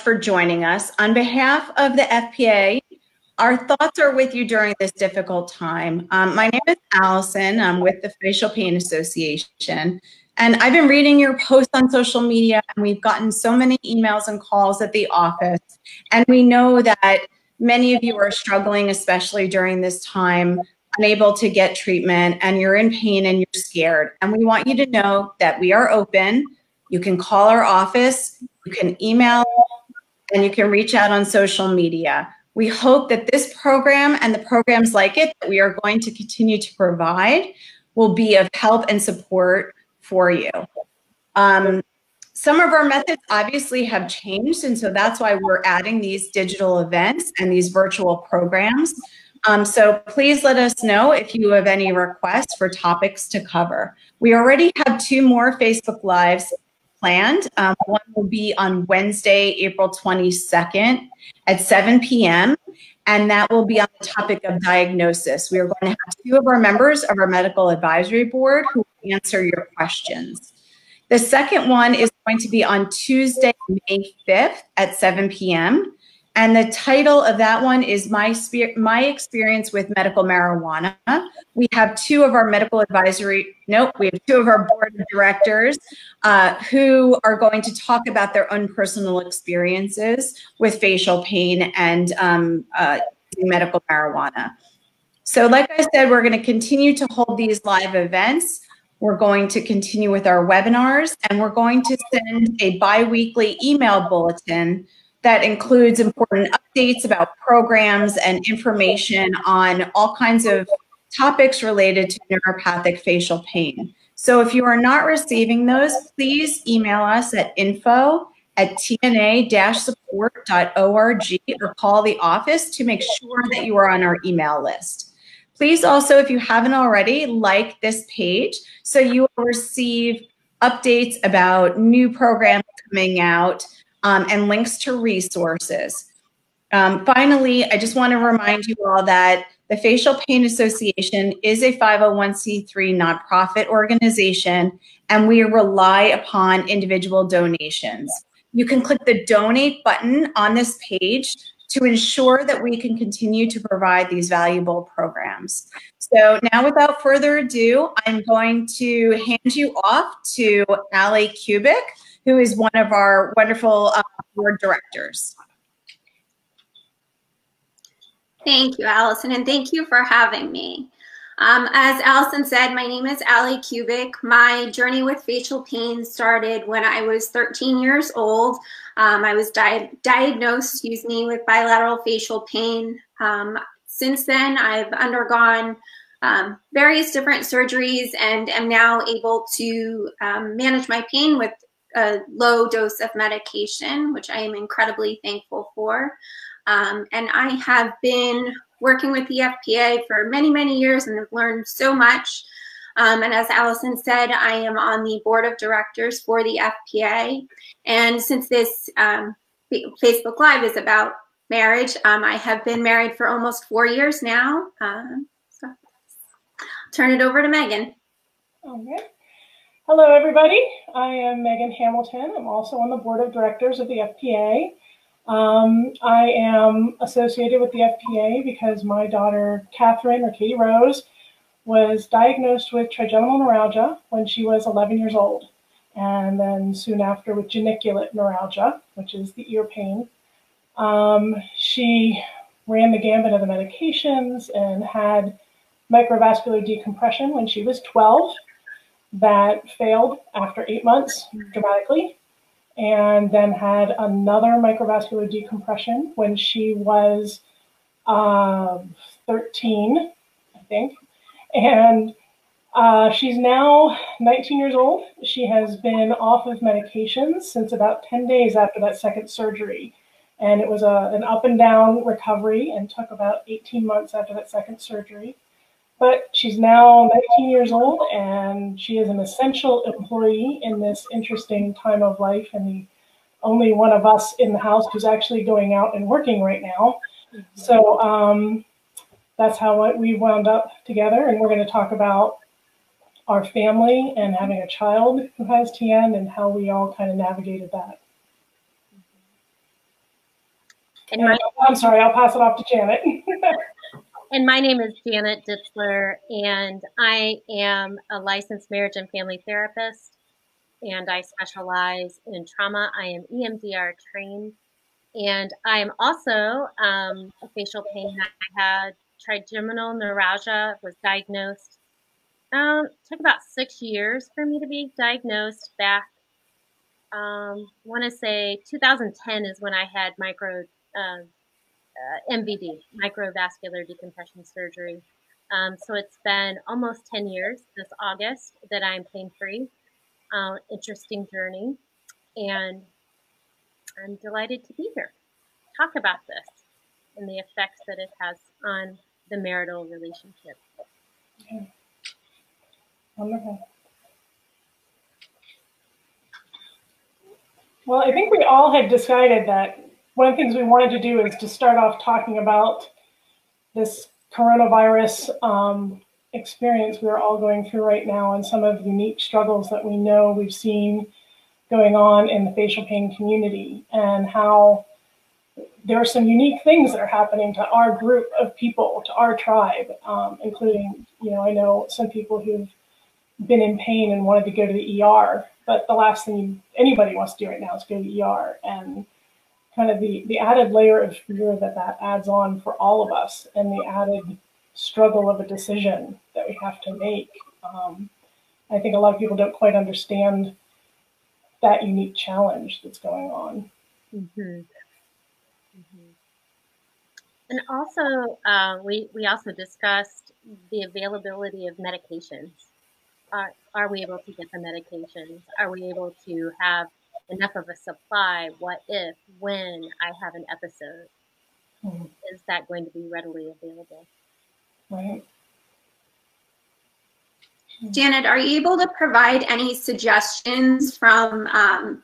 for joining us. On behalf of the FPA, our thoughts are with you during this difficult time. My name is Allison. I'm with the Facial Pain Association. And I've been reading your posts on social media, and we've gotten so many emails and calls at the office. And we know that many of you are struggling, especially during this time, unable to get treatment, and you're in pain and you're scared. And we want you to know that we are open. You can call our office, you can email, and you can reach out on social media. We hope that this program and the programs like it that we are going to continue to provide will be of help and support for you. Some of our methods obviously have changed, and so that's why we're adding these digital events and these virtual programs. So please let us know if you have any requests for topics to cover. We already have 2 more Facebook Lives planned. One will be on Wednesday, April 22nd at 7 p.m. And that will be on the topic of diagnosis. We are going to have 2 of our members of our medical advisory board who will answer your questions. The second one is going to be on Tuesday, May 5th at 7 p.m. And the title of that one is My Experience with Medical Marijuana. We have 2 of our medical advisory, we have 2 of our board of directors who are going to talk about their own personal experiences with facial pain and medical marijuana. So like I said, we're going to continue to hold these live events. We're going to continue with our webinars, and we're going to send a bi-weekly email bulletin that includes important updates about programs and information on all kinds of topics related to neuropathic facial pain. So if you are not receiving those, please email us at info@tna-support.org or call the office to make sure that you are on our email list. Please also, if you haven't already, like this page so you will receive updates about new programs coming out, and links to resources. Finally, I just want to remind you all that the Facial Pain Association is a 501c3 nonprofit organization, and we rely upon individual donations. You can click the donate button on this page to ensure that we can continue to provide these valuable programs. So now, without further ado, I'm going to hand you off to Allie Kubik, who is one of our wonderful board directors. Thank you, Allison, and thank you for having me. As Allison said, my name is Allie Kubik. My journey with facial pain started when I was 13 years old. I was diagnosed, with bilateral facial pain. Since then, I've undergone various different surgeries and am now able to manage my pain with a low dose of medication, which I am incredibly thankful for. And I have been working with the FPA for many, many years and have learned so much. And as Allison said, I am on the board of directors for the FPA. And since this Facebook Live is about marriage, I have been married for almost 4 years now. So I'll turn it over to Megan. Okay. Hello, everybody. I am Megan Hamilton. I'm also on the board of directors of the FPA. I am associated with the FPA because my daughter, Catherine, or Katie Rose, was diagnosed with trigeminal neuralgia when she was 11 years old, and then soon after with geniculate neuralgia, which is the ear pain. She ran the gambit of the medications and had microvascular decompression when she was 12. That failed after 8 months dramatically, and then had another microvascular decompression when she was 13, I think. And she's now 19 years old. She has been off of medications since about 10 days after that second surgery. And it was an up and down recovery and took about 18 months after that second surgery. But she's now 19 years old, and she is an essential employee in this interesting time of life, and the only one of us in the house who's actually going out and working right now. So that's how we wound up together, and we're going to talk about our family and having a child who has TN and how we all kind of navigated that. And I'm sorry, I'll pass it off to Janet. And my name is Janet Ditzler, and I am a licensed marriage and family therapist, and I specialize in trauma. I am EMDR trained, and I am also a facial pain. I had trigeminal neuralgia, was diagnosed. Took about 6 years for me to be diagnosed back. Want to say 2010 is when I had MVD, microvascular decompression surgery. So it's been almost 10 years this August that I'm pain-free. Interesting journey, and I'm delighted to be here. Talk about this and the effects that it has on the marital relationship. Okay. Wonderful. Well, I think we all had decided that one of the things we wanted to do is to start off talking about this coronavirus experience we're all going through right now, and some of the unique struggles that we know we've seen going on in the facial pain community, and how there are some unique things that are happening to our group of people, to our tribe, including, I know some people who've been in pain and wanted to go to the ER, but the last thing anybody wants to do right now is go to the ER. And kind of the added layer of fear that adds on for all of us, and the added struggle of a decision that we have to make. I think a lot of people don't quite understand that unique challenge that's going on. Mm-hmm. Mm-hmm. And also, we also discussed the availability of medications. Are we able to get the medications? Are we able to have enough of a supply? What if, when I have an episode, is that going to be readily available? Right. Janet, are you able to provide any suggestions from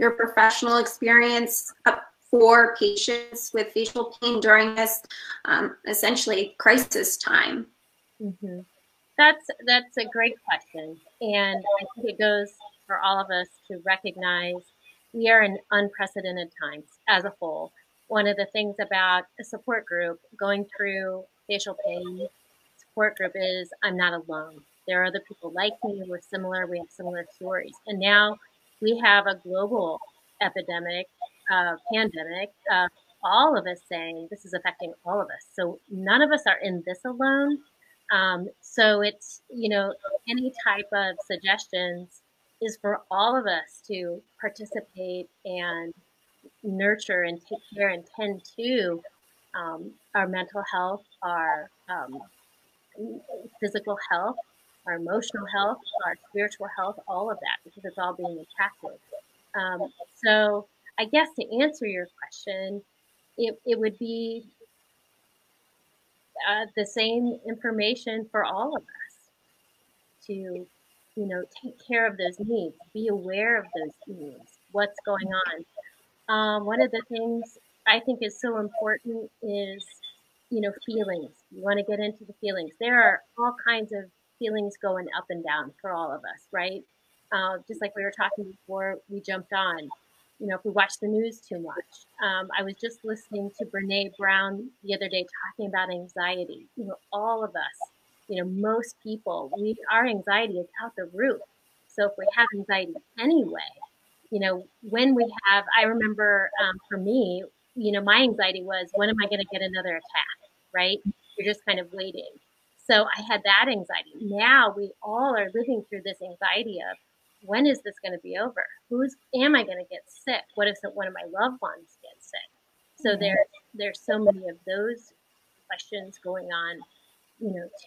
your professional experience for patients with facial pain during this essentially crisis time? Mm-hmm. That's a great question, and I think it goes for all of us to recognize we are in unprecedented times as a whole. One of the things about a support group going through facial pain support group is I'm not alone. There are other people like me. We're similar. We have similar stories, and now we have a global epidemic, pandemic. All of us saying this is affecting all of us. So none of us are in this alone. So it's, any type of suggestions is for all of us to participate and nurture and take care and tend to our mental health, our physical health, our emotional health, our spiritual health, all of that, because it's all being impacted. So I guess to answer your question, it would be the same information for all of us to, take care of those needs, be aware of those needs, what's going on. One of the things I think is so important is, feelings. You want to get into the feelings. There are all kinds of feelings going up and down for all of us, right? Just like we were talking before we jumped on. If we watch the news too much. I was just listening to Brene Brown the other day talking about anxiety. All of us, most people, our anxiety is out the roof. So if we have anxiety anyway, when we have, I remember for me, my anxiety was, when am I going to get another attack, right? You're just kind of waiting. So I had that anxiety. Now we all are living through this anxiety of, when is this going to be over? Am I going to get sick? What if one of my loved ones gets sick? So there's so many of those questions going on,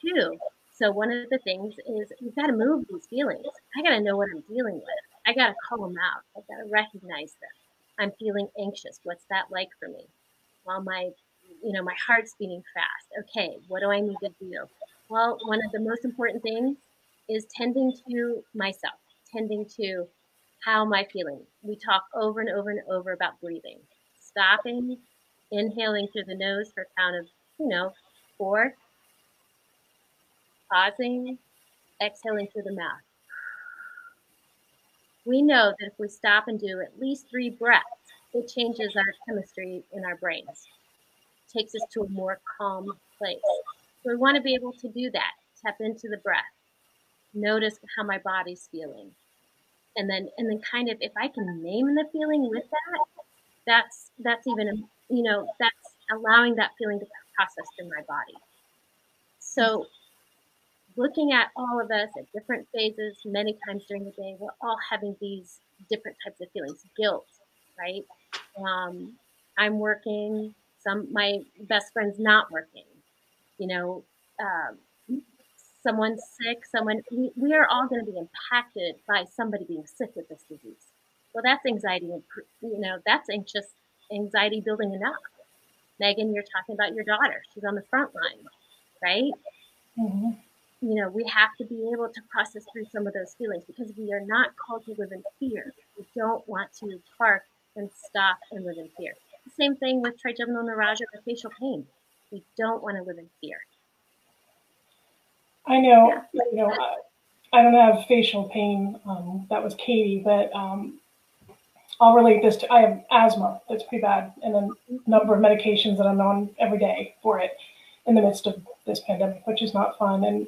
too. So one of the things is you've got to move these feelings. I got to know what I'm dealing with. I got to call them out. I got to recognize them. I'm feeling anxious. What's that like for me? Well, my heart's beating fast. Okay, what do I need to do? Well, one of the most important things is tending to myself, tending to how am I feeling. We talk over and over and over about breathing. Stopping, inhaling through the nose for a count of, 4, pausing, exhaling through the mouth. We know that if we stop and do at least 3 breaths, it changes our chemistry in our brains. takes us to a more calm place. So we want to be able to do that. Tap into the breath. Notice how my body's feeling. And then kind of, if I can name the feeling with that, that's even, that's allowing that feeling to process through my body. So looking at all of us at different phases, many times during the day, we're all having these different types of feelings. Guilt, right? I'm working. My best friend's not working. Someone's sick. We are all going to be impacted by somebody being sick with this disease. Well, that's anxiety. That's anxiety building enough. Megan, you're talking about your daughter. She's on the front line, right? Mm-hmm. We have to be able to process through some of those feelings because we are not called to live in fear. We don't want to park and stop and live in fear. The same thing with trigeminal neuralgia or facial pain. We don't want to live in fear. I know, I don't have facial pain. That was Katie, but I'll relate this to, I have asthma that's pretty bad, and a number of medications that I'm on every day for it in the midst of this pandemic, which is not fun. And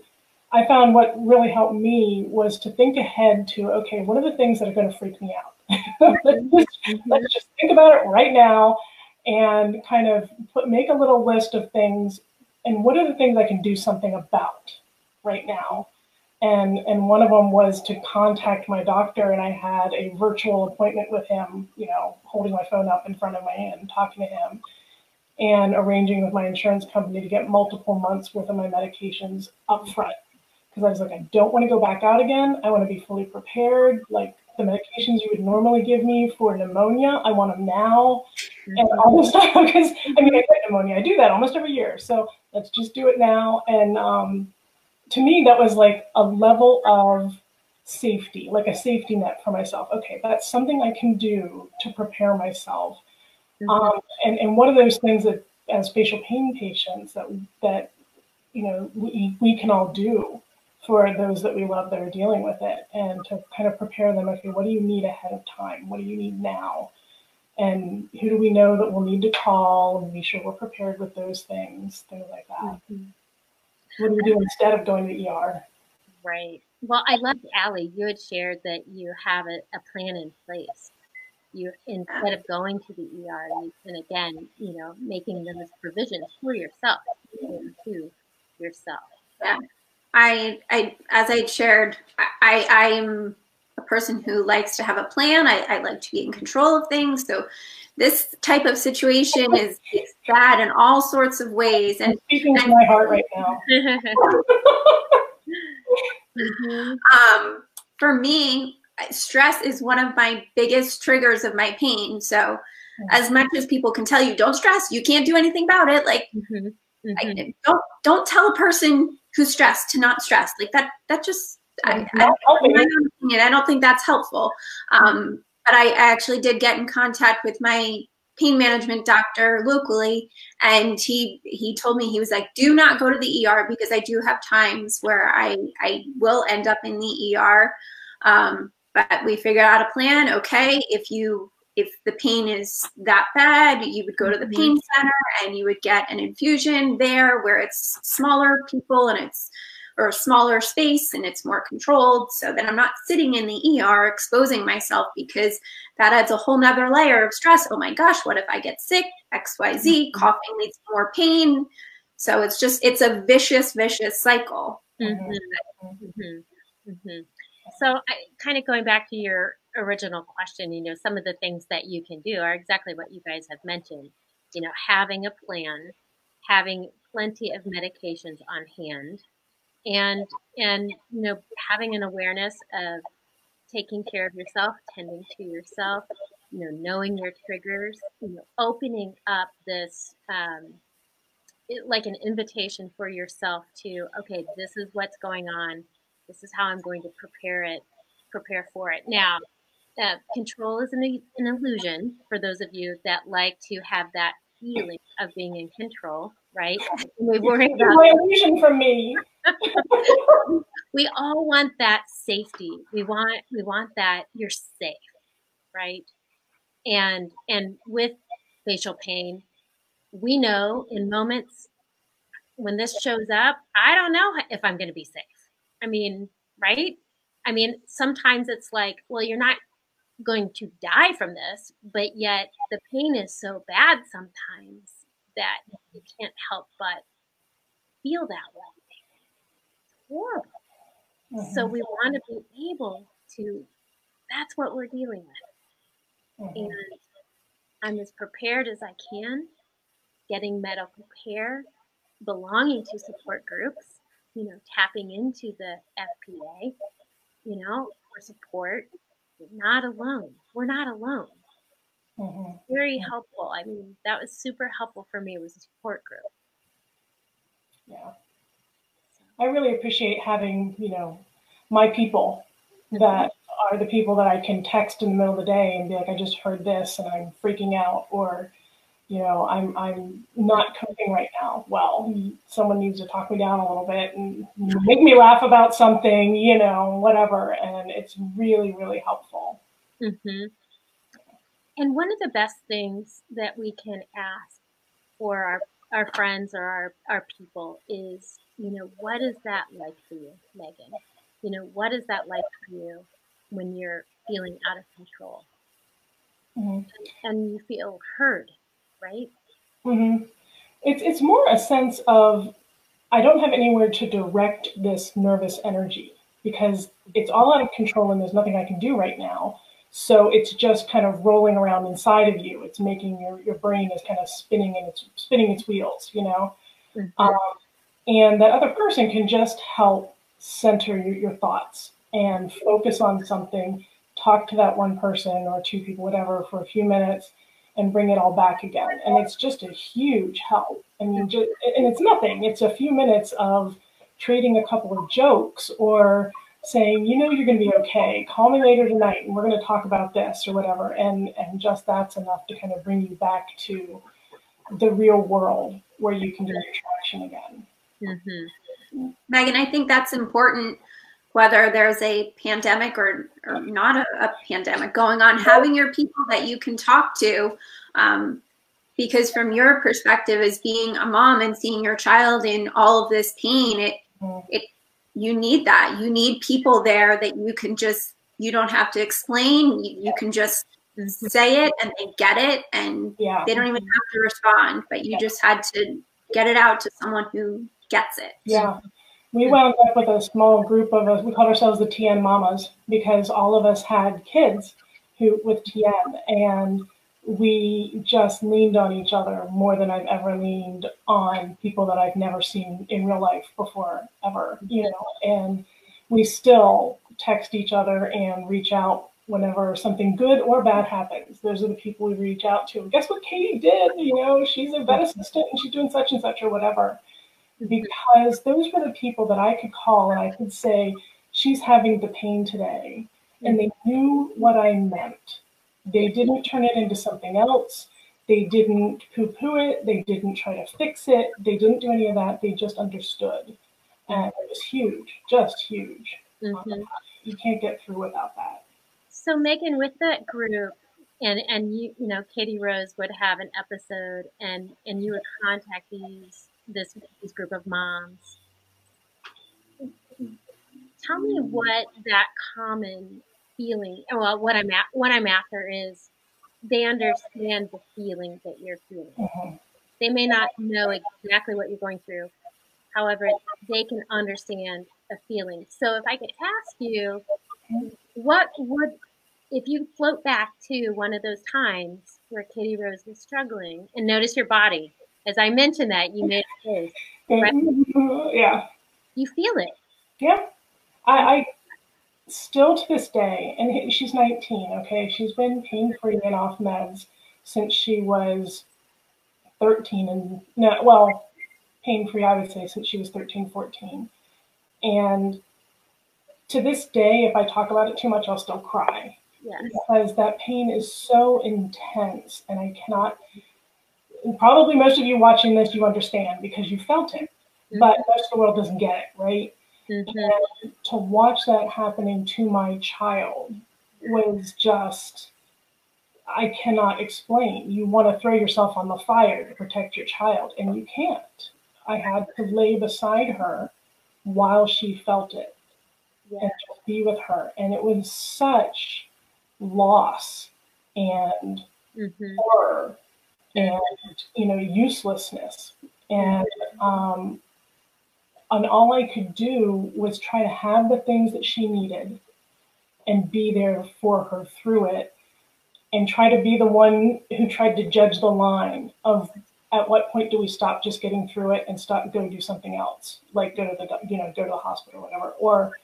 I found what really helped me was to think ahead to, okay, what are the things that are going to freak me out? let's just think about it right now and kind of make a little list of things. And what are the things I can do something about right now? And one of them was to contact my doctor, and I had a virtual appointment with him, holding my phone up in front of my hand, talking to him, and arranging with my insurance company to get multiple months worth of my medications up front. Because I was like, I don't want to go back out again. I want to be fully prepared. Like the medications you would normally give me for pneumonia, I want them now. And all this stuff, because I get pneumonia. I do that almost every year. So let's just do it now. And to me, that was like a level of safety, like a safety net for myself. Okay, that's something I can do to prepare myself. And one of those things that, as facial pain patients, that we can all do for those that we love that are dealing with it, and to kind of prepare them. Okay, what do you need ahead of time? What do you need now? And who do we know that we'll need to call, and be sure we're prepared with those things like that. What do we do instead of going to the ER? Right. Well, I loved, Allie, you had shared that you have a plan in place. You, instead of going to the ER, and again, making those provisions for yourself, to yourself. Yeah. As I shared, I'm a person who likes to have a plan. I like to be in control of things. So this type of situation is bad in all sorts of ways. And speaking to my heart right now. For me, stress is one of my biggest triggers of my pain. So as much as people can tell you, don't stress, you can't do anything about it. Like, don't tell a person who's stressed to not stress. Like that just, in my own opinion, I don't think that's helpful. But I actually did get in contact with my pain management doctor locally, and he told me, he was like, do not go to the ER, because I do have times where I will end up in the ER. But we figured out a plan. Okay, if the pain is that bad, you would go to the pain center and you would get an infusion there where it's smaller people and or a smaller space and it's more controlled. So then I'm not sitting in the ER exposing myself, because that adds a whole nother layer of stress. Oh my gosh, what if I get sick? XYZ, coughing leads to more pain. So it's a vicious cycle. So kind of going back to your original question, some of the things that you can do are exactly what you guys have mentioned. Having a plan, having plenty of medications on hand, and having an awareness of taking care of yourself, tending to yourself, knowing your triggers, opening up this like an invitation for yourself to, okay, this is what's going on. This is how I'm going to prepare for it. Now, control is an illusion for those of you that like to have that feeling of being in control, right? We worry about my illusion from me. We all want that safety. We want that you're safe, right? And with facial pain, we know in moments when this shows up, I don't know if I'm going to be safe. I mean, right? I mean, sometimes it's like, well, you're not going to die from this, but yet the pain is so bad sometimes that you can't help but feel that way. It's horrible. Mm-hmm. So we want to be able to, that's what we're dealing with. Mm-hmm. And I'm as prepared as I can, getting medical care, belonging to support groups, tapping into the FPA, for support. You're not alone. We're not alone. Mm-hmm. Very helpful. I mean, that was super helpful for me, was a support group. Yeah. I really appreciate having, my people that are the people that I can text in the middle of the day and be like, I just heard this and I'm freaking out, or, I'm not coping right now. Well, someone needs to talk me down a little bit and make me laugh about something, whatever. And it's really, really helpful. Mm-hmm. And one of the best things that we can ask for our friends or our people is, what is that like for you, Megan? What is that like for you when you're feeling out of control? Mm-hmm. And you feel heard, right? Mm-hmm. It's more a sense of, I don't have anywhere to direct this nervous energy because it's all out of control and there's nothing I can do right now. So it's just kind of rolling around inside of you. It's making your brain is kind of spinning its wheels, Mm-hmm. And that other person can just help center your thoughts and focus on something, talk to that one person or two people, whatever, for a few minutes and bring it all back again. And it's just a huge help. I mean, and it's nothing. It's a few minutes of trading a couple of jokes or saying, you're going to be okay. Call me later tonight and we're going to talk about this or whatever. And just that's enough to kind of bring you back to the real world where you can get traction again. Mm-hmm. Megan, I think that's important, whether there's a pandemic or not a pandemic going on, having your people that you can talk to, because from your perspective as being a mom and seeing your child in all of this pain, you need that. You need people there that you don't have to explain. You can just say it and they get it, and they don't even have to respond, but you just had to get it out to someone who gets it. Yeah. We wound up with a small group of us. We called ourselves the TN Mamas because all of us had kids with TN, and we just leaned on each other more than I've ever leaned on people that I've never seen in real life before, ever, and we still text each other and reach out whenever something good or bad happens. Those are the people we reach out to. Guess what Katie did? She's a vet assistant and she's doing such and such or whatever. Because those were the people that I could call and I could say, she's having the pain today. And they knew what I meant. They didn't turn it into something else. They didn't poo-poo it. They didn't try to fix it. They didn't do any of that. They just understood. And it was huge, just huge. Mm-hmm. You can't get through without that. So Megan, with that group, and Katie Rose would have an episode, and you would contact this group of moms. Tell me what that common feeling. Well, what I'm after is they understand the feeling that you're feeling. Mm-hmm. They may not know exactly what you're going through. However, they can understand a feeling. So if I could ask you, if you float back to one of those times where Katie Rose was struggling, and notice your body. As I mentioned that, you made a face. Right? Yeah. You feel it. Yeah. I still to this day, and she's 19, okay? She's been pain-free and off meds since she was 13 pain-free, I would say, since she was 13, 14. And to this day, if I talk about it too much, I'll still cry. Yes. Because that pain is so intense, and I cannot, and probably most of you watching this, you understand because you felt it, but most of the world doesn't get it, right? Mm-hmm. And to watch that happening to my child was just I cannot explain. You want to throw yourself on the fire to protect your child, and you can't. I had to lay beside her while she felt it and just be with her. And it was such loss and horror and, uselessness. And all I could do was try to have the things that she needed and be there for her through it, and try to be the one who tried to judge the line of at what point do we stop just getting through it and go do something else, like go to the hospital or whatever, or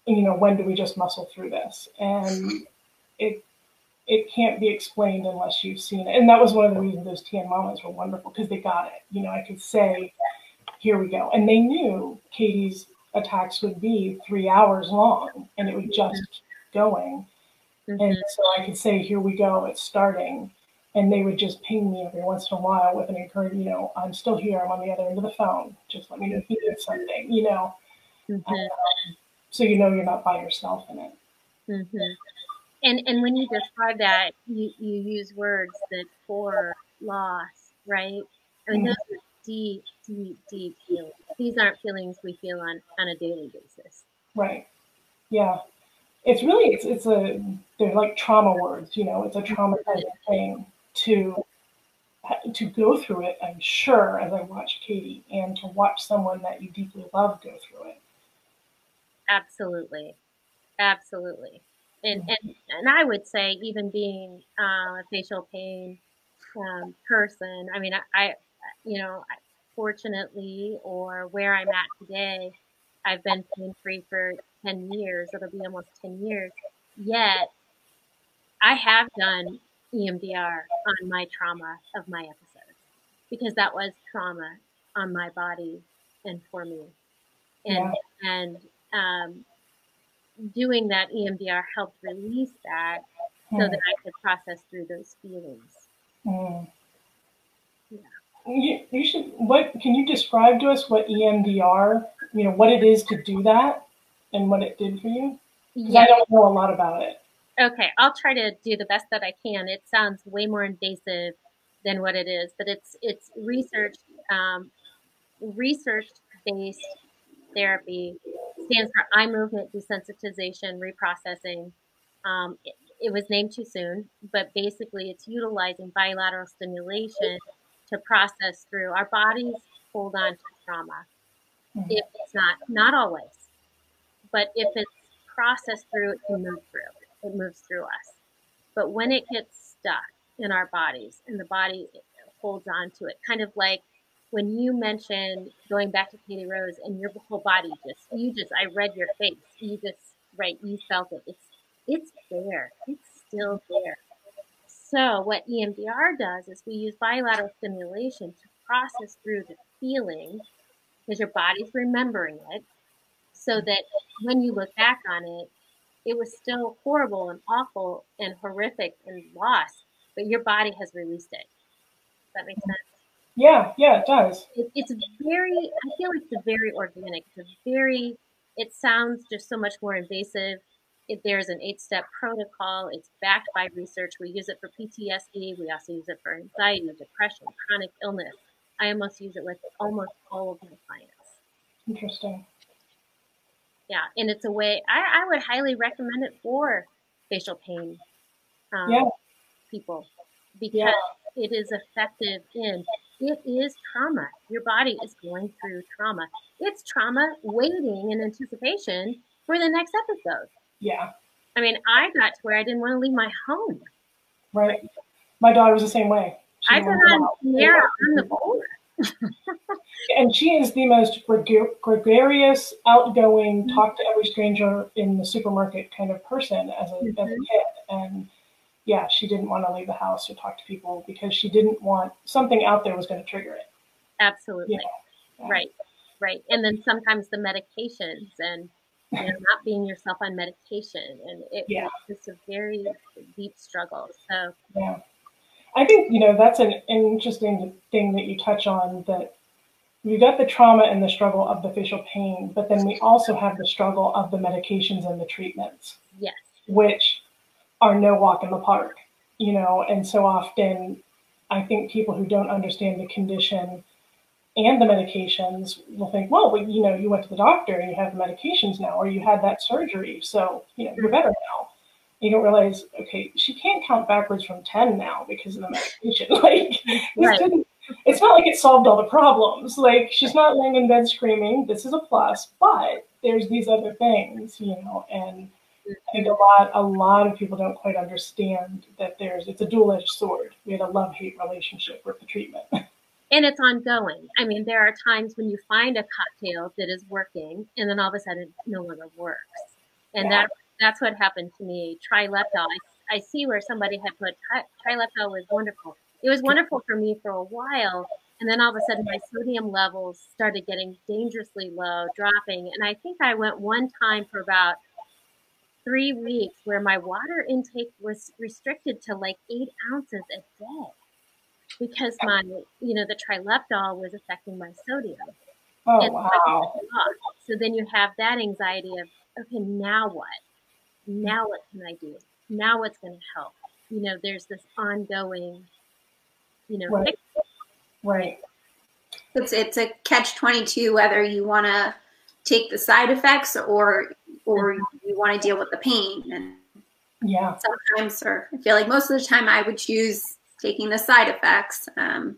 when do we just muscle through this? And it can't be explained unless you've seen it. And that was one of the reasons those TN mamas were wonderful, because they got it. I could say, here we go. And they knew Katie's attacks would be 3 hours long, and it would just keep going. And so I could say, here we go, it's starting. And they would just ping me every once in a while with an encouragement, I'm still here, I'm on the other end of the phone. Just let me know if you need something, so you're not by yourself in it. And when you describe that, you use words that horror, loss, right? I mean, those are deep, deep, deep feelings. These aren't feelings we feel on a daily basis. Right. Yeah. It's really, they're like trauma words, it's a traumatizing thing to go through it, I'm sure, as I watched Katie, and to watch someone that you deeply love go through it. Absolutely. Absolutely. And I would say, even being a facial pain person, I mean, I fortunately, or where I'm at today, I've been pain-free for 10 years. It'll be almost 10 years. Yet, I have done EMDR on my trauma of my episodes, because that was trauma on my body and for me. And doing that EMDR helped release that so that I could process through those feelings. You should. Can you describe to us what EMDR, what it is to do that, and what it did for you? Because I don't know a lot about it. Okay, I'll try to do the best that I can. It sounds way more invasive than what it is, but it's research-based therapy. Stands for eye movement desensitization reprocessing. It was named too soon, but basically it's utilizing bilateral stimulation to process through. Our bodies hold on to trauma. If it's not always, but if it's processed through, it can move through. It moves through us. But when it gets stuck in our bodies and the body holds on to it, kind of like when you mentioned going back to Katie Rose and your whole body I read your face. You felt it. It's there. It's still there. So what EMDR does is we use bilateral stimulation to process through the feeling, because your body's remembering it, so that when you look back on it, it was still horrible and awful and horrific and lost, but your body has released it. Does that make sense? Yeah, it does. I feel like it's very organic. It sounds just so much more invasive. There's an 8-step protocol. It's backed by research. We use it for PTSD. We also use it for anxiety, depression, chronic illness. I almost use it with almost all of my clients. Interesting. Yeah, and it's a way, I would highly recommend it for facial pain people, because it is effective it is trauma. Your body is going through trauma. It's trauma waiting in anticipation for the next episode. Yeah. I mean, I got to where I didn't want to leave my home. Right. My daughter was the same way. I've been on the floor. And she is the most gregarious, outgoing, talk to every stranger in the supermarket kind of person as a kid. And yeah, she didn't want to leave the house or talk to people because she didn't want something out there was going to trigger it. Absolutely. Yeah. Right. And then sometimes the medications and not being yourself on medication, and it was just a very deep struggle. So yeah. I think, that's an interesting thing that you touch on, that you got the trauma and the struggle of the facial pain, but then we also have the struggle of the medications and the treatments. Yes. Which are no walk in the park. and so often I think people who don't understand the condition and the medications will think, well, you went to the doctor and you have the medications now, or you had that surgery, so, you're better now. You don't realize, okay, she can't count backwards from 10 now because of the medication. Like, Right. it's not like it solved all the problems. Like, she's not laying in bed screaming, this is a plus, but there's these other things, and I think a lot of people don't quite understand that it's a dual-edged sword. We had a love-hate relationship with the treatment. And it's ongoing. I mean, there are times when you find a cocktail that is working, and then all of a sudden it no longer works. And Yeah. that's what happened to me. Trileptal. I see where somebody had put Trileptal was wonderful. It was wonderful for me for a while, and then all of a sudden my sodium levels started getting dangerously low, dropping. And I think I went one time for about 3 weeks where my water intake was restricted to like 8 ounces a day because the trileptal was affecting my sodium. Oh, And wow. so then you have that anxiety of, okay, now what? Now what can I do? Now what's going to help? There's this ongoing, Right. fix. Right. It's a catch-22 whether you want to take the side effects or you want to deal with the pain. And Yeah. sometimes, or I feel like most of the time, I would choose taking the side effects. I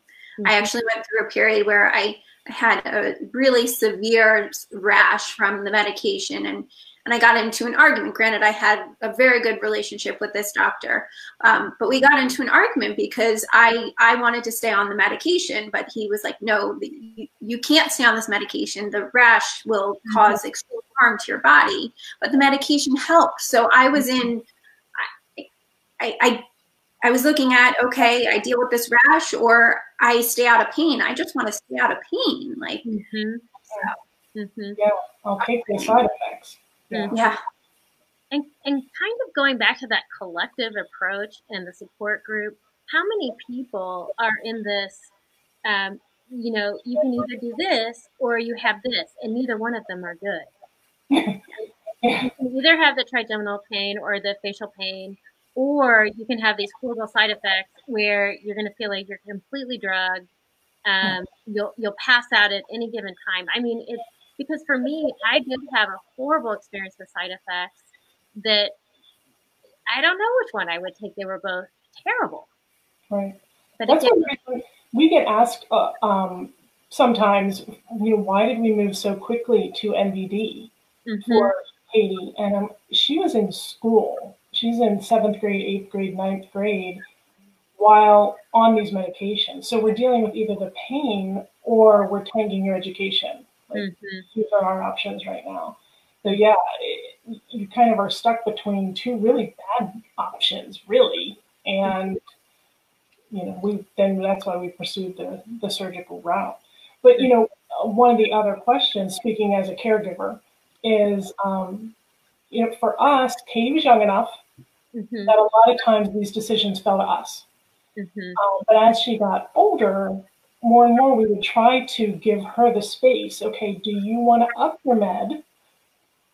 actually went through a period where I had a really severe rash from the medication, and I got into an argument. Granted, I had a very good relationship with this doctor, but we got into an argument because I wanted to stay on the medication, but he was like, no, you can't stay on this medication. The rash will cause extreme harm to your body, but the medication helps. So I was in, I was looking at, okay, I deal with this rash or I stay out of pain. I just want to stay out of pain. Like, yeah, I'll take the side effects. Yeah. And kind of going back to that collective approach and the support group, how many people are in this, you can either do this or you have this, and neither one of them are good. You can either have the trigeminal pain or the facial pain, or you can have these horrible side effects where you're going to feel like you're completely drugged. You'll pass out at any given time. I mean, it's because for me, I did have a horrible experience with side effects that I don't know which one I would take. They were both terrible. Right. But That's again, what we get asked sometimes, why did we move so quickly to MVD for Katie? And she was in school. She's in 7th grade, 8th grade, 9th grade while on these medications. So we're dealing with either the pain or we're tanking your education. Like, these are our options right now. So yeah, you kind of are stuck between two really bad options, really. And that's why we pursued the surgical route. But one of the other questions, speaking as a caregiver, is for us, Katie was young enough that a lot of times these decisions fell to us. But as she got older, more and more we would try to give her the space. Okay, do you want to up your med,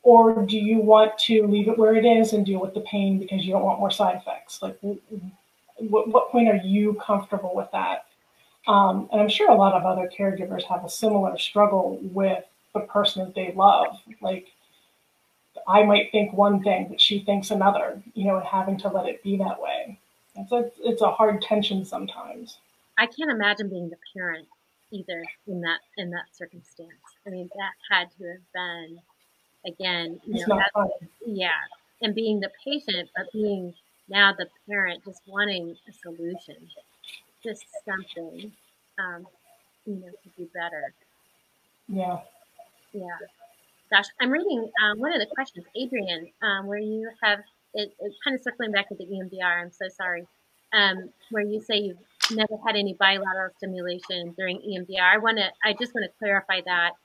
or do you want to leave it where it is and deal with the pain because you don't want more side effects? Like, what point are you comfortable with that? And I'm sure a lot of other caregivers have a similar struggle with the person that they love. Like, I might think one thing, but she thinks another, and having to let it be that way. It's a hard tension sometimes. I can't imagine being the parent either in that circumstance. I mean, that had to have been, again, it's not fun. Yeah, and being the patient, but being now the parent, just wanting a solution, just something, to do better. Yeah. Yeah. Gosh, I'm reading one of the questions, Adrian, where you have it kind of circling back to the EMDR. I'm so sorry. Where you say you've never had any bilateral stimulation during EMDR. I just want to clarify that.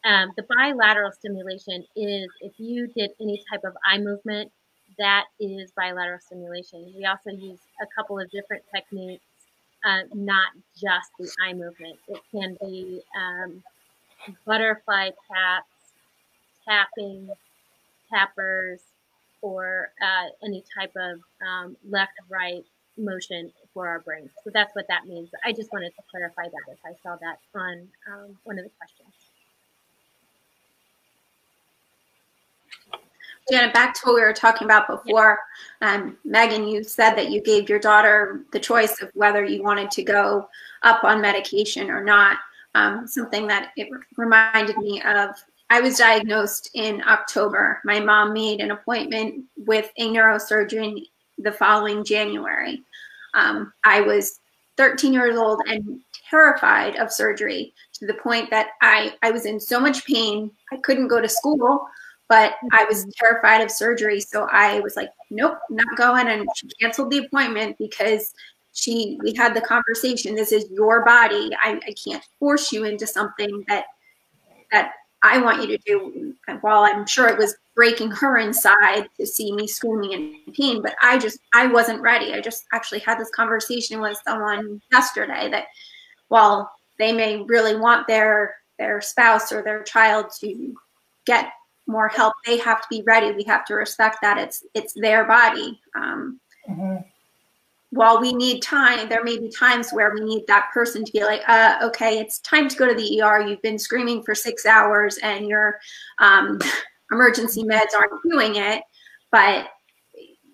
The bilateral stimulation is if you did any type of eye movement, that is bilateral stimulation. We also use a couple of different techniques, not just the eye movement. It can be butterfly taps, tapping, tappers, or any type of left-right motion for our brains. So that's what that means. I just wanted to clarify that as I saw that on one of the questions. Janet, back to what we were talking about before. Megan, you said that you gave your daughter the choice of whether you wanted to go up on medication or not. Something that it reminded me of, I was diagnosed in October. My mom made an appointment with a neurosurgeon the following January. I was 13 years old and terrified of surgery, to the point that I was in so much pain, I couldn't go to school, but I was terrified of surgery. So I was like, nope, not going. And she canceled the appointment because we had the conversation. This is your body. I can't force you into something that I want you to do. While I'm sure it was breaking her inside to see me screaming in pain, but I wasn't ready. I just actually had this conversation with someone yesterday that while they may really want their spouse or their child to get more help, they have to be ready. We have to respect that it's their body. While we need time, there may be times where we need that person to be like, okay, it's time to go to the ER. You've been screaming for 6 hours and your emergency meds aren't doing it, but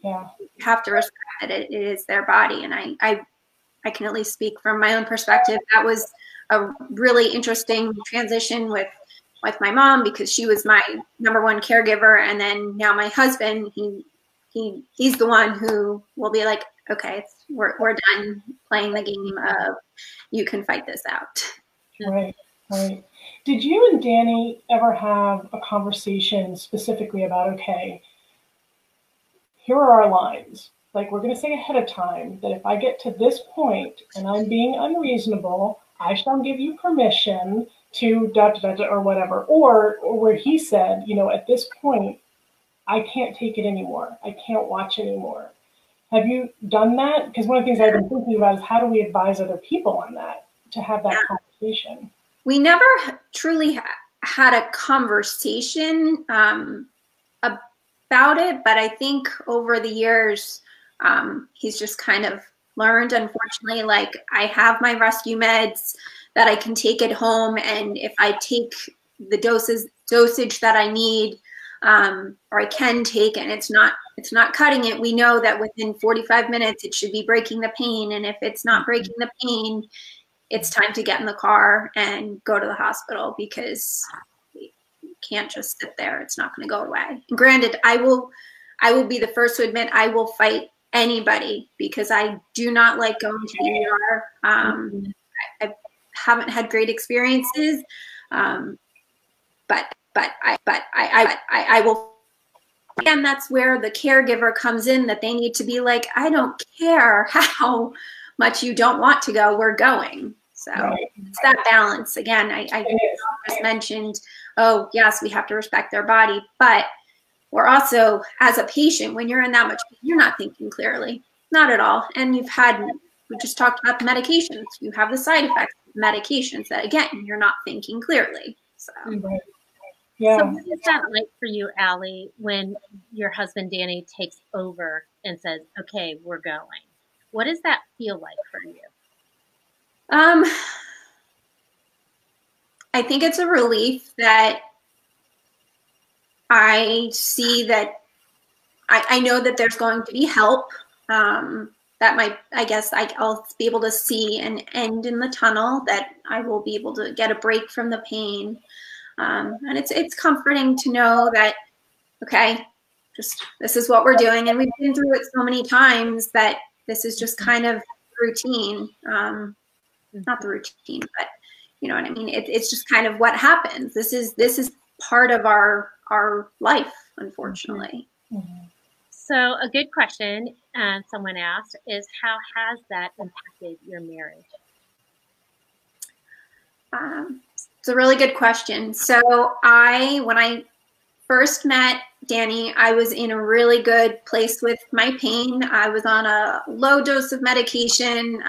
you have to respect that it is their body. And I can at least speak from my own perspective. That was a really interesting transition with my mom, because she was my #1 caregiver. And then now my husband, he's the one who will be like, okay, we're done playing the game of you can fight this out. Right. Did you and Danny ever have a conversation specifically about, okay, here are our lines. Like, we're going to say ahead of time that if I get to this point and I'm being unreasonable, I shall give you permission to or whatever. Or where he said, at this point, I can't take it anymore. I can't watch anymore. Have you done that? Because one of the things I've been thinking about is, how do we advise other people on that, to have that conversation? We never truly had a conversation about it, but I think over the years, he's just kind of learned, unfortunately, like, I have my rescue meds that I can take at home, and if I take the dosage that I need, or I can take, and it's not cutting it, we know that within 45 minutes it should be breaking the pain, and if it's not breaking the pain, it's time to get in the car and go to the hospital, because you can't just sit there. It's not going to go away. And granted, I will be the first to admit I will fight anybody, because I do not like going to the ER. I haven't had great experiences, but I will. And that's where the caregiver comes in, that they need to be like, I don't care how much you don't want to go, we're going. So it's that balance. Again, I just mentioned, oh, yes, we have to respect their body, but we're also, as a patient, when you're in that much pain, you're not thinking clearly, not at all. And we just talked about the medications. You have the side effects of medications that, again, you're not thinking clearly. So. Yeah. So what is that like for you, Allie, when your husband, Danny, takes over and says, okay, we're going? What does that feel like for you? I think it's a relief that I see that I know that there's going to be help. I guess I'll be able to see an end in the tunnel, that I will be able to get a break from the pain. And it's comforting to know that, okay, this is what we're doing. And we've been through it so many times that this is just kind of routine. Not the routine, but you know what I mean? It's just kind of what happens. This is part of our life, unfortunately. So a good question someone asked is, how has that impacted your marriage? It's a really good question. So when I first met Danny, I was in a really good place with my pain. I was on a low dose of medication.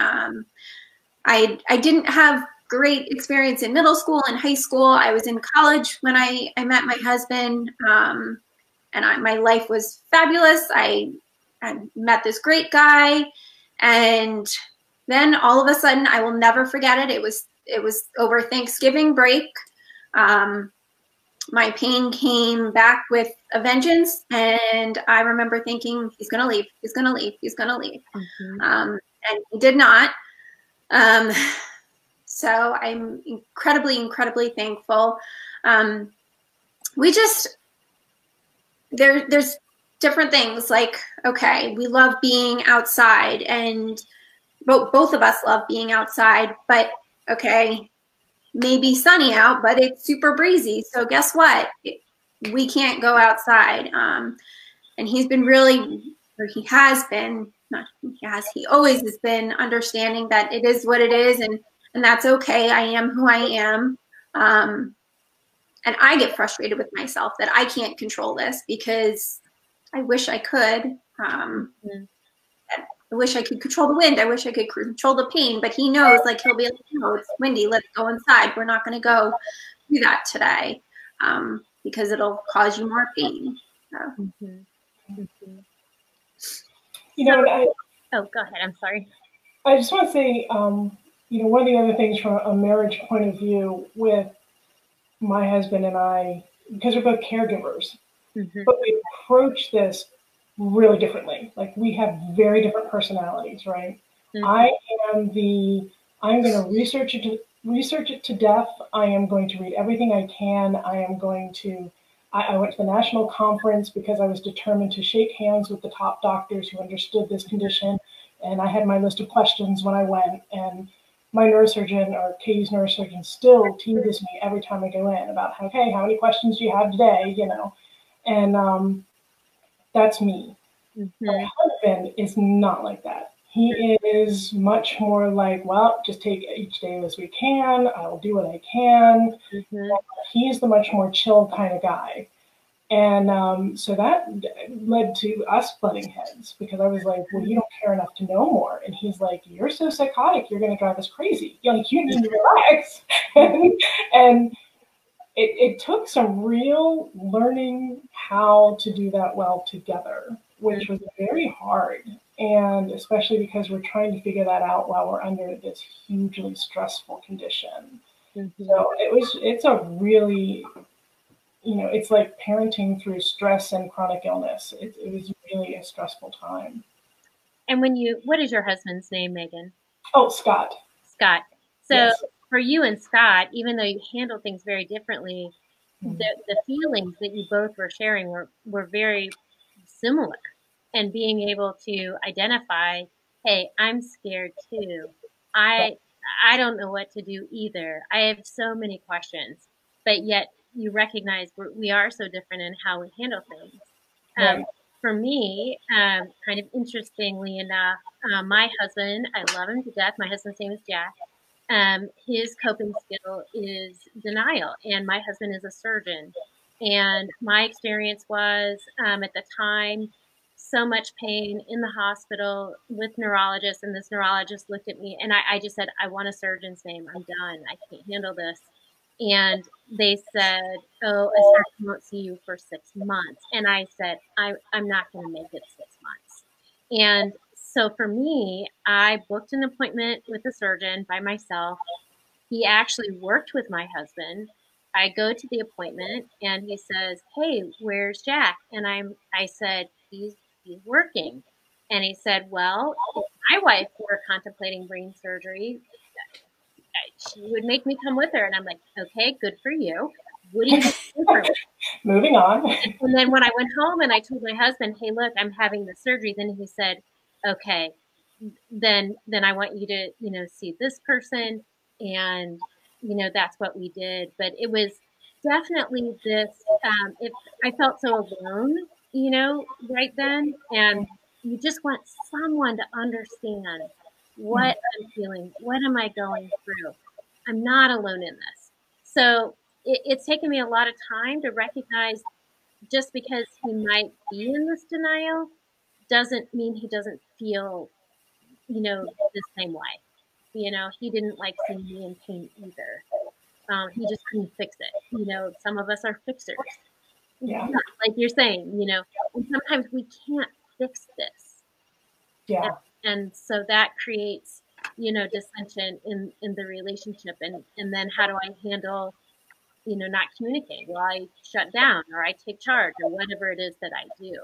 I didn't have great experience in middle school and high school. I was in college when I met my husband, and my life was fabulous. I met this great guy, And then all of a sudden, I will never forget it. It was over Thanksgiving break. My pain came back with a vengeance, and I remember thinking, he's going to leave, he's going to leave, he's going to leave. And he did not. So I'm incredibly, incredibly thankful. There's different things like, okay, we love being outside, and both of us love being outside, but okay, maybe sunny out, but it's super breezy. So guess what? We can't go outside. And he's been really, or he has been, not he has, he always has been understanding that it is what it is, and that's okay. I am who I am. And I get frustrated with myself that I can't control this, because I wish I could. I wish I could control the wind. I wish I could control the pain, but he knows, like, he'll be like, no, it's windy. Let's go inside. We're not going to go do that today, because it'll cause you more pain. So. You know, oh, go ahead. I'm sorry. I just want to say, you know, one of the other things from a marriage point of view with my husband and I, because we're both caregivers, but we approach this really differently. Like, we have very different personalities, right? I'm going to research it to death. I am going to read everything I can. I went to the national conference because I was determined to shake hands with the top doctors who understood this condition. And I had my list of questions when I went, and my neurosurgeon, or Katie's neurosurgeon, still teases me every time I go in about, okay, how many questions do you have today? You know, and that's me. My husband is not like that. He is much more like, well, just take each day as we can. I'll do what I can. He's the much more chill kind of guy. And so that led to us butting heads, because I was like, well, you don't care enough to know more. And he's like, you're so psychotic, you're going to drive us crazy. You're like, you need to relax. and it took some real learning how to do that well together, which was very hard. And especially because we're trying to figure that out while we're under this hugely stressful condition. So it's a really, you know, it's like parenting through stress and chronic illness. It was really a stressful time. And what is your husband's name, Megan? Oh, Scott. Scott. So yes. For you and Scott, even though you handle things very differently, the feelings that you both were sharing were very similar. And being able to identify, hey, I'm scared too. I don't know what to do either. I have so many questions, but yet you recognize we are so different in how we handle things. For me, kind of interestingly enough, my husband, I love him to death. My husband's name is Jack. His coping skill is denial, and my husband is a surgeon. And my experience was, at the time, so much pain in the hospital with neurologists, and this neurologist looked at me, and I just said, I want a surgeon's name. I'm done. I can't handle this. And they said, oh, a surgeon won't see you for 6 months. And I said, I'm not going to make it 6 months. And so for me, I booked an appointment with a surgeon by myself. He actually worked with my husband. I go to the appointment and he says, hey, where's Jack? And I said, he's working. And he said, well, if my wife were contemplating brain surgery, she would make me come with her. And I'm like, okay, good for you. What do you do for me? Moving on. And then when I went home and I told my husband, hey, look, I'm having the surgery, then he said, okay, then I want you to, see this person. And, that's what we did. But it was definitely this, I felt so alone, right then. And you just want someone to understand what I'm feeling. What am I going through? I'm not alone in this. So it's taken me a lot of time to recognize, just because he might be in this denial doesn't mean he doesn't feel, the same way. He didn't like seeing me in pain either. He just couldn't fix it. Some of us are fixers. Yeah. Like you're saying, and sometimes we can't fix this. Yeah. and so that creates, dissension in the relationship. And then how do I handle, not communicating? Well, I shut down, or I take charge, or whatever it is that I do.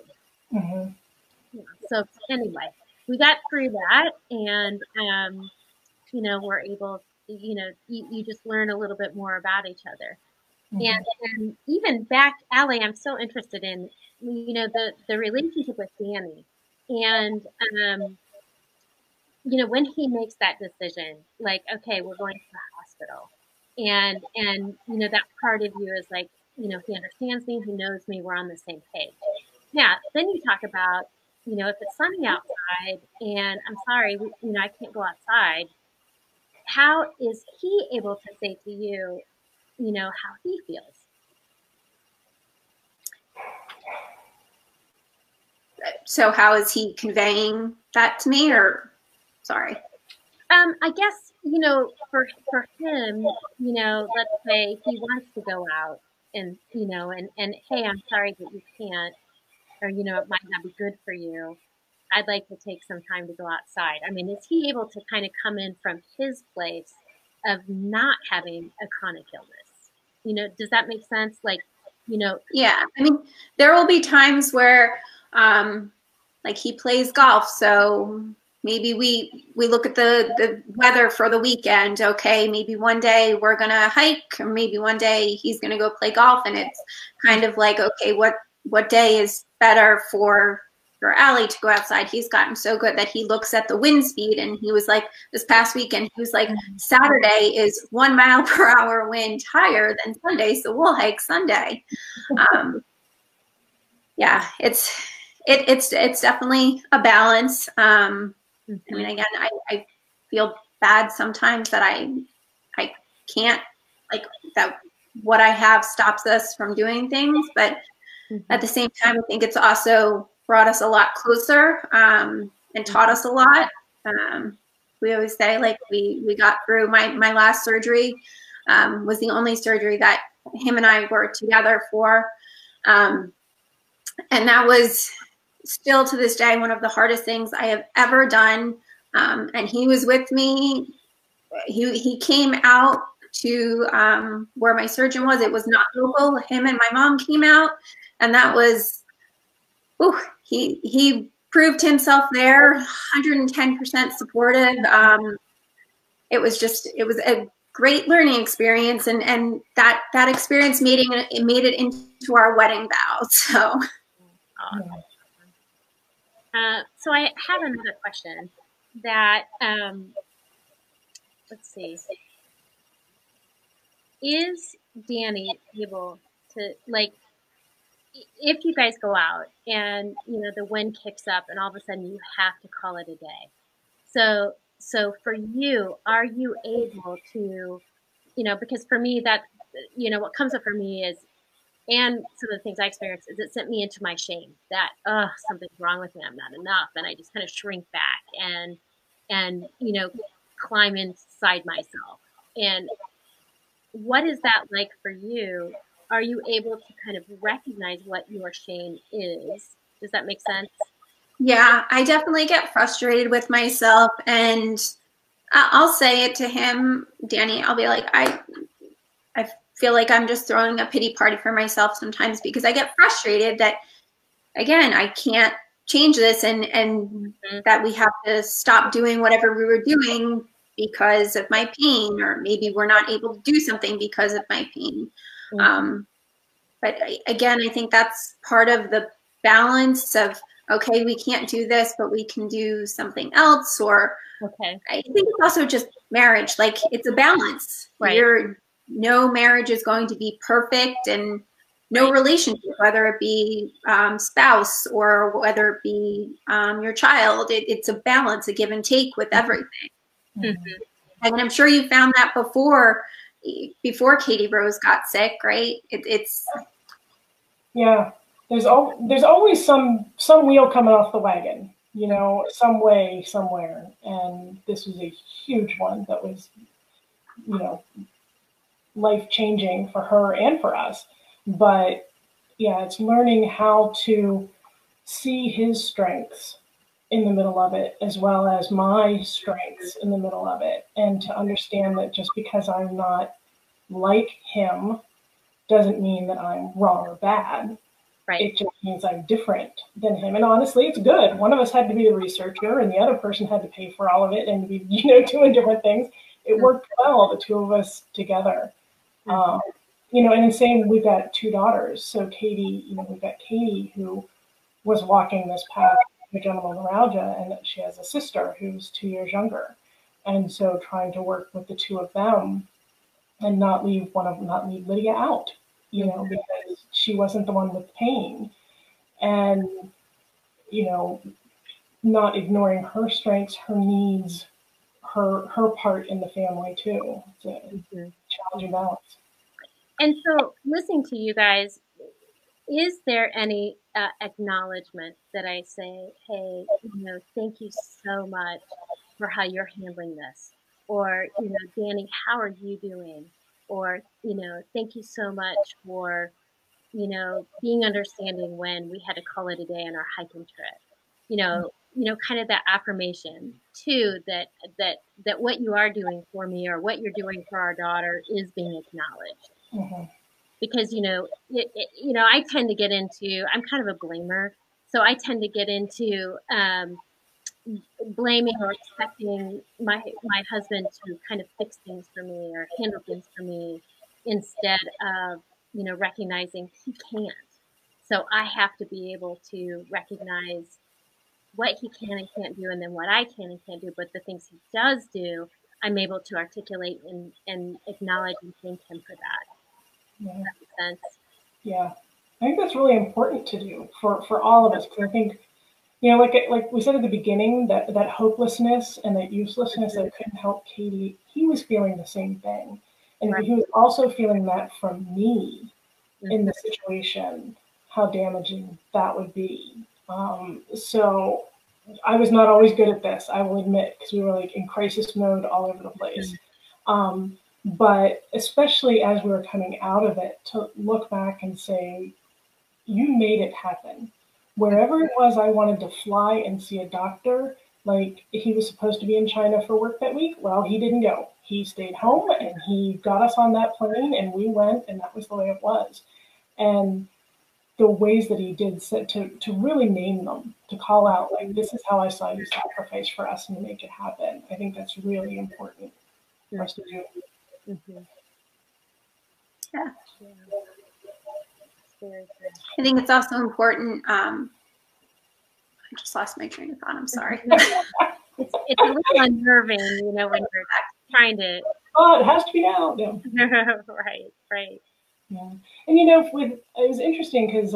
Mm-hmm. Yeah. So anyway, we got through that, and we're able, you just learn a little bit more about each other. Mm-hmm. And even back, Allie, I'm so interested in, the relationship with Danny. And, when he makes that decision, like, okay, we're going to the hospital. And, that part of you is like, he understands me, he knows me, we're on the same page. Yeah, then you talk about, if it's sunny outside and I'm sorry, I can't go outside, how is he able to say to you, how he feels? So how is he conveying that to me, or sorry? I guess, for him, let's say he wants to go out and, and hey, I'm sorry that you can't, or, it might not be good for you. I'd like to take some time to go outside. I mean, is he able to kind of come in from his place of not having a chronic illness? Does that make sense? Like, Yeah, I mean, there will be times where, like he plays golf, so maybe we look at the weather for the weekend. Okay, maybe one day we're gonna hike, or maybe one day he's gonna go play golf, and it's kind of like, okay, what day is better for Allie to go outside? He's gotten so good that he looks at the wind speed, and he was like, this past weekend, he was like, Saturday is 1 mile per hour wind higher than Sunday, so we'll hike Sunday. Yeah, it's definitely a balance. I mean, again, I feel bad sometimes that I can't, like, that what I have stops us from doing things, but at the same time, I think it's also brought us a lot closer, and taught us a lot. We always say, like, we got through my last surgery, was the only surgery that him and I were together for. And that was still to this day one of the hardest things I have ever done. And he was with me. He came out to where my surgeon was. It was not local. Him and my mom came out, and that was, he proved himself there, 110% supportive. It was a great learning experience, and that experience made it into our wedding vows. So. So I have another question that, let's see. Is Danny able to, like, if you guys go out and, the wind kicks up and all of a sudden you have to call it a day. So for you, are you able to, because for me that, what comes up for me is, and some of the things I experienced is it sent me into my shame that, something's wrong with me, I'm not enough. And I just kind of shrink back and, climb inside myself. And what is that like for you? Are you able to kind of recognize what your shame is? Does that make sense? Yeah, I definitely get frustrated with myself, and I'll say it to him, Danny. I'll be like, I feel like I'm just throwing a pity party for myself sometimes, because I get frustrated that, again, I can't change this, and that we have to stop doing whatever we were doing because of my pain, or maybe we're not able to do something because of my pain. But again, I think that's part of the balance of, okay, we can't do this, but we can do something else. Or okay, I think it's also just marriage. Like, it's a balance. Right. No marriage is going to be perfect, and no relationship, whether it be spouse or whether it be your child, it's a balance, a give and take with everything. And I'm sure you found that before Katie Rose got sick, right? It's yeah. There's always some wheel coming off the wagon, some way, somewhere. And this was a huge one that was, life-changing for her and for us. But yeah, it's learning how to see his strengths in the middle of it, as well as my strengths in the middle of it. And to understand that just because I'm not like him doesn't mean that I'm wrong or bad. Right. It just means I'm different than him. And honestly, it's good. One of us had to be the researcher and the other person had to pay for all of it and be, doing different things. It worked well, the two of us together. And the same, we've got two daughters. So Katie, we've got Katie who was walking this path of trigeminal neuralgia, and she has a sister who's 2 years younger. And so trying to work with the two of them and not leave Lydia out, because she wasn't the one with pain. And, not ignoring her strengths, her needs, her part in the family too. It's a challenging balance. And so listening to you guys, is there any acknowledgement that I say, hey, thank you so much for how you're handling this? Or, Danny, how are you doing? Or, thank you so much for, being understanding when we had to call it a day on our hiking trip. Kind of that affirmation too, that what you are doing for me or what you're doing for our daughter is being acknowledged. Mm-hmm. Because, I tend to get into, I'm kind of a blamer. So I tend to get into blaming or expecting my husband to kind of fix things for me or handle things for me instead of, recognizing he can't. So I have to be able to recognize what he can and can't do and then what I can and can't do. But the things he does do, I'm able to articulate and acknowledge and thank him for that. Yeah. Does that make sense? Yeah. I think that's really important to do for all of us, because I think, like we said at the beginning, that hopelessness and that uselessness that couldn't help Katie, he was feeling the same thing. And Right. he was also feeling that from me in the situation, how damaging that would be. So I was not always good at this, I will admit, because we were like in crisis mode all over the place. But especially as we were coming out of it, to look back and say, you made it happen. Wherever it was I wanted to fly and see a doctor, like he was supposed to be in China for work that week, well, he didn't go. He stayed home and he got us on that plane and we went, and that was the way it was. And the ways that he did to really name them, to call out, like, this is how I saw you sacrifice for us and make it happen. I think that's really important for us to do. Yeah. Very I think it's also important. I just lost my train of thought. I'm sorry. It's a little unnerving, when you're trying to. Oh, it has to be now. No. Right. Yeah. And it was interesting because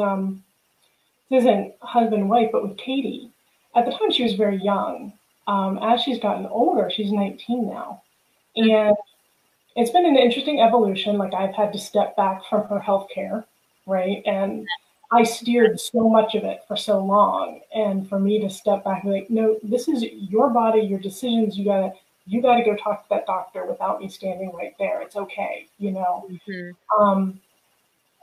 this isn't husband and wife, but with Katie, at the time she was very young. As she's gotten older, she's 19 now. And it's been an interesting evolution. Like, I've had to step back from her healthcare, right? And I steered so much of it for so long. And for me to step back and be like, no, this is your body, your decisions. You gotta go talk to that doctor without me standing right there. It's okay,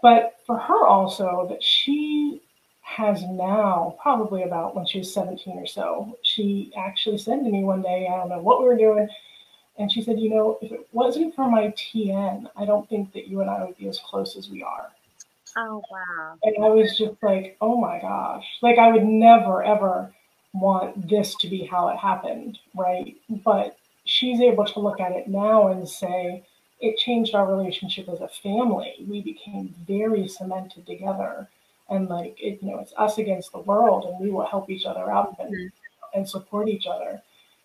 But for her also, that she has now, probably about when she was 17 or so, she actually said to me one day, I don't know what we were doing, and she said, if it wasn't for my TN, I don't think that you and I would be as close as we are. Oh, wow. And I was just like, oh my gosh. Like, I would never, ever want this to be how it happened, right? But she's able to look at it now and say, it changed our relationship as a family. We became very cemented together. And it's us against the world, and we will help each other out and support each other.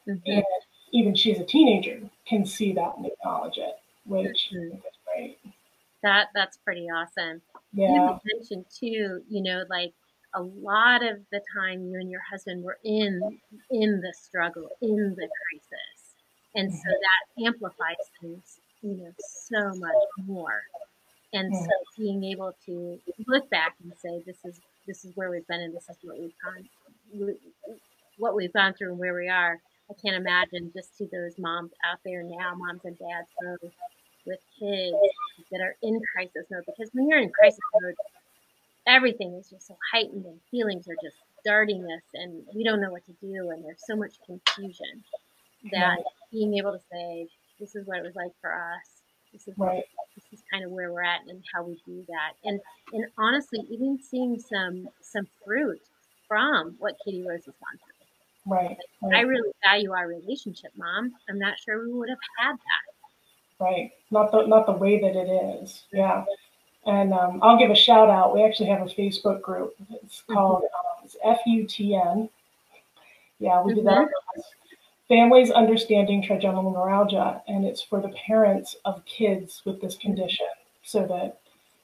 And even she's a teenager, can see that and acknowledge it, which is great. That's pretty awesome. Yeah. You mentioned too, like a lot of the time you and your husband were in the struggle, in the crisis. And so that amplifies things, so much more. And so being able to look back and say, this is where we've been and this is what we've gone through and where we are. I can't imagine just to those moms out there now, moms and dads both, with kids that are in crisis mode. Because when you're in crisis mode, everything is just so heightened and feelings are just darting us and we don't know what to do and there's so much confusion that being able to say, this is what it was like for us. This is this is kind of where we're at and how we do that. And honestly, even seeing some fruit from what Katie Rose has gone through. Right. I really value our relationship, Mom. I'm not sure we would have had that. Right. Not the way that it is. Yeah. And I'll give a shout out. We actually have a Facebook group. It's called it's FUTN. Yeah, we did that. Families Understanding Trigeminal Neuralgia, and it's for the parents of kids with this condition, so that,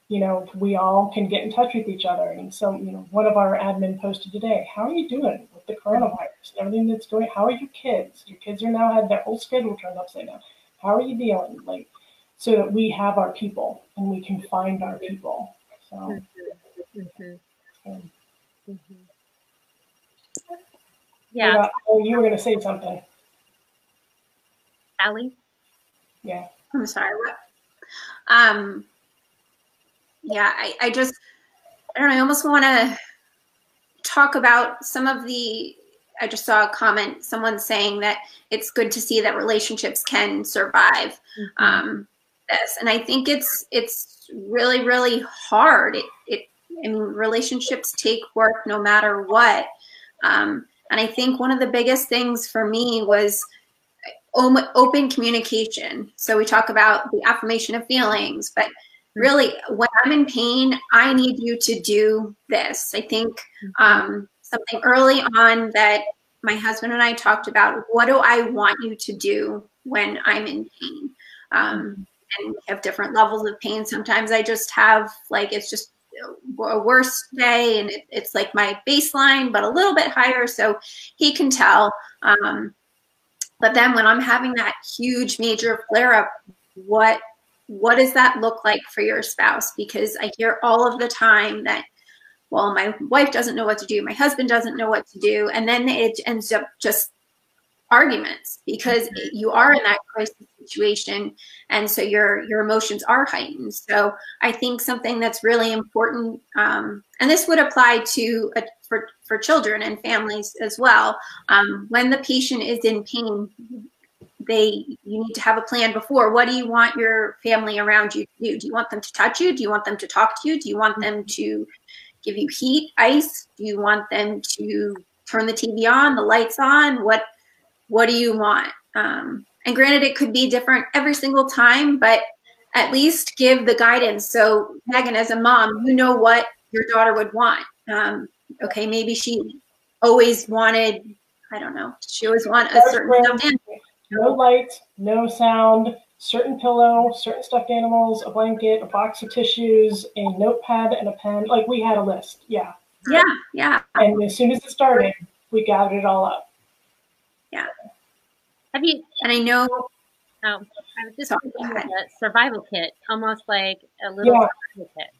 you know, we all can get in touch with each other. And so, you know, one of our admin posted today, how are you doing with the coronavirus and everything that's going? How are your kids? Your kids are now had their whole schedule turned upside down. How are you dealing? Like, so that we have our people and we can find our people. So. Yeah. Oh, you were going to say something. Allie? Yeah. I'm sorry. What? Yeah, I don't know, I almost want to talk about some of I just saw a comment, someone saying that it's good to see that relationships can survive this. And I think it's really, really hard. I mean, relationships take work no matter what. And I think one of the biggest things for me was open communication. So we talk about the affirmation of feelings, but really when I'm in pain, I need you to do this. I think something early on that my husband and I talked about, what do I want you to do when I'm in pain? And we have different levels of pain. Sometimes I just have like, it's just a worse day and it's like my baseline, but a little bit higher. So he can tell. But then when I'm having that huge major flare up, what does that look like for your spouse? Because I hear all of the time that, well, my wife doesn't know what to do. My husband doesn't know what to do. And then it ends up just arguments because you are in that crisis situation. And so your emotions are heightened. So I think something that's really important, and this would apply to for children and families as well. When the patient is in pain, you need to have a plan before. What do you want your family around you to do? Do you want them to touch you? Do you want them to talk to you? Do you want them to give you heat, ice? Do you want them to turn the TV on, the lights on? What do you want? And granted, it could be different every single time, but at least give the guidance. So Megan, as a mom, you know what your daughter would want. Okay, maybe she always wanted, I don't know, she always wanted a certain stuffed animal. No light, no sound, certain pillow, certain stuffed animals, a blanket, a box of tissues, a notepad, and a pen. Like, we had a list. Yeah. Yeah, yeah. And as soon as it started, we gathered it all up. Yeah. Have you? And I know. I was just thinking of a survival kit, almost like a little survival kit.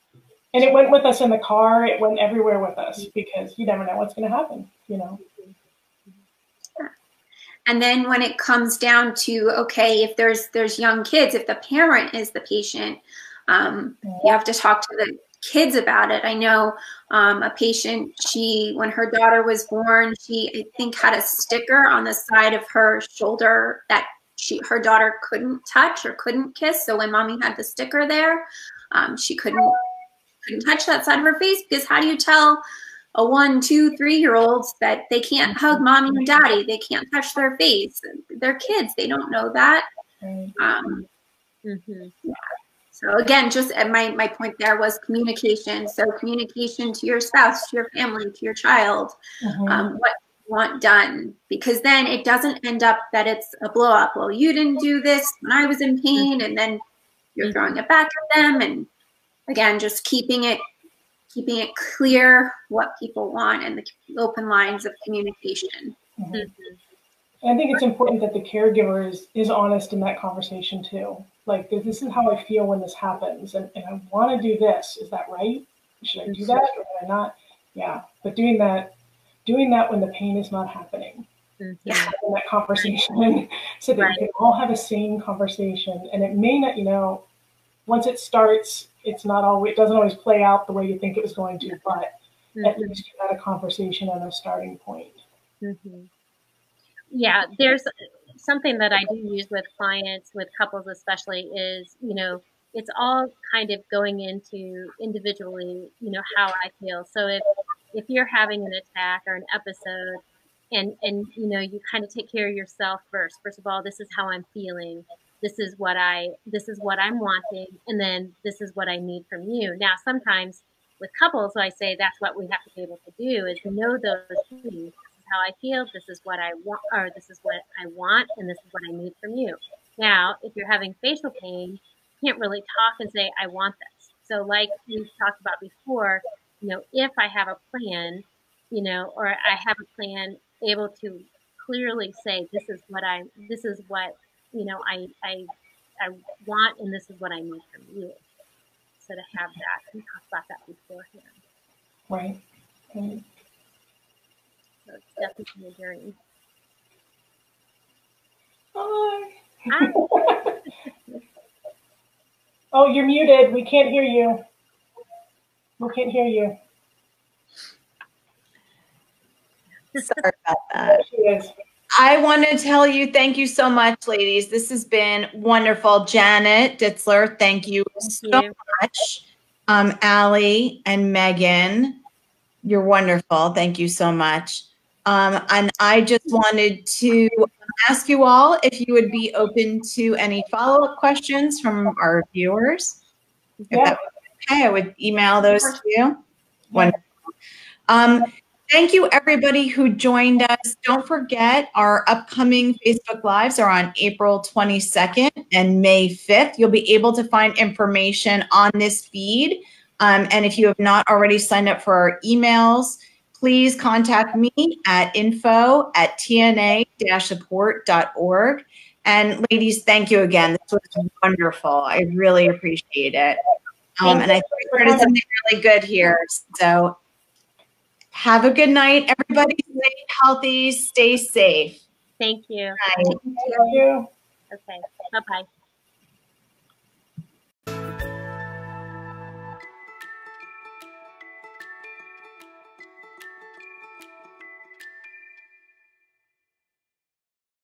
And it went with us in the car. It went everywhere with us because you never know what's going to happen, you know. And then when it comes down to, okay, if there's young kids, if the parent is the patient, you have to talk to the kids about it. I know a patient, when her daughter was born, she, I think, had a sticker on the side of her shoulder that her daughter couldn't touch or couldn't kiss. So when mommy had the sticker there, she couldn't touch that side of her face, because how do you tell a 1, 2, 3-year-old that they can't hug mommy and daddy? They can't touch their face. They're kids. They don't know that. Yeah. So again, just my point there was communication. So communication to your spouse, to your family, to your child, what you want done, because then it doesn't end up that it's a blow up. Well, you didn't do this when I was in pain, and then you're throwing it back at them. And again, just keeping it clear what people want and the open lines of communication. I think it's important that the caregiver is honest in that conversation too. Like, this is how I feel when this happens, and I want to do this. Is that right? Should I do that or should I not? Yeah, but doing that when the pain is not happening. Yeah, in that conversation, so that we can all have a sane conversation. And it may not, once it starts, it's not always, it doesn't always play out the way you think it was going to, but at Mhm. least you had a conversation and a starting point. Mhm. Yeah, there's something that I do use with clients, with couples especially, is, it's all kind of going into individually, how I feel. So if you're having an attack or an episode, and you kind of take care of yourself first. First of all, this is how I'm feeling. This is what I'm wanting, and then this is what I need from you. Now, sometimes with couples, I say that's what we have to be able to do, is know those things. This is how I feel. This is what I want, or this is what I want, and this is what I need from you. Now, if you're having facial pain, you can't really talk and say, I want this. So like we've talked about before, if I have a plan, or I have a plan able to clearly say, this is what, I want, and this is what I need from you. So to have that and talk about that beforehand. Right. Right. So it's definitely a journey. Hi. Hi. Oh, you're muted. We can't hear you. We can't hear you. Sorry about that. She is. I want to tell you, thank you so much, ladies. This has been wonderful. Janet Ditzler, thank you so much. Allie and Megan, you're wonderful. Thank you so much. And I just wanted to ask you all if you would be open to any follow-up questions from our viewers. If that was okay, I would email those to you. Wonderful. Thank you, everybody who joined us. Don't forget, our upcoming Facebook Lives are on April 22nd and May 5th. You'll be able to find information on this feed. And if you have not already signed up for our emails, please contact me at info@tna-support.org. And ladies, thank you again. This was wonderful. I really appreciate it. And I think we started something really good here. So have a good night. Everybody stay healthy, stay safe. Thank you. Thank you. Okay. Bye-bye.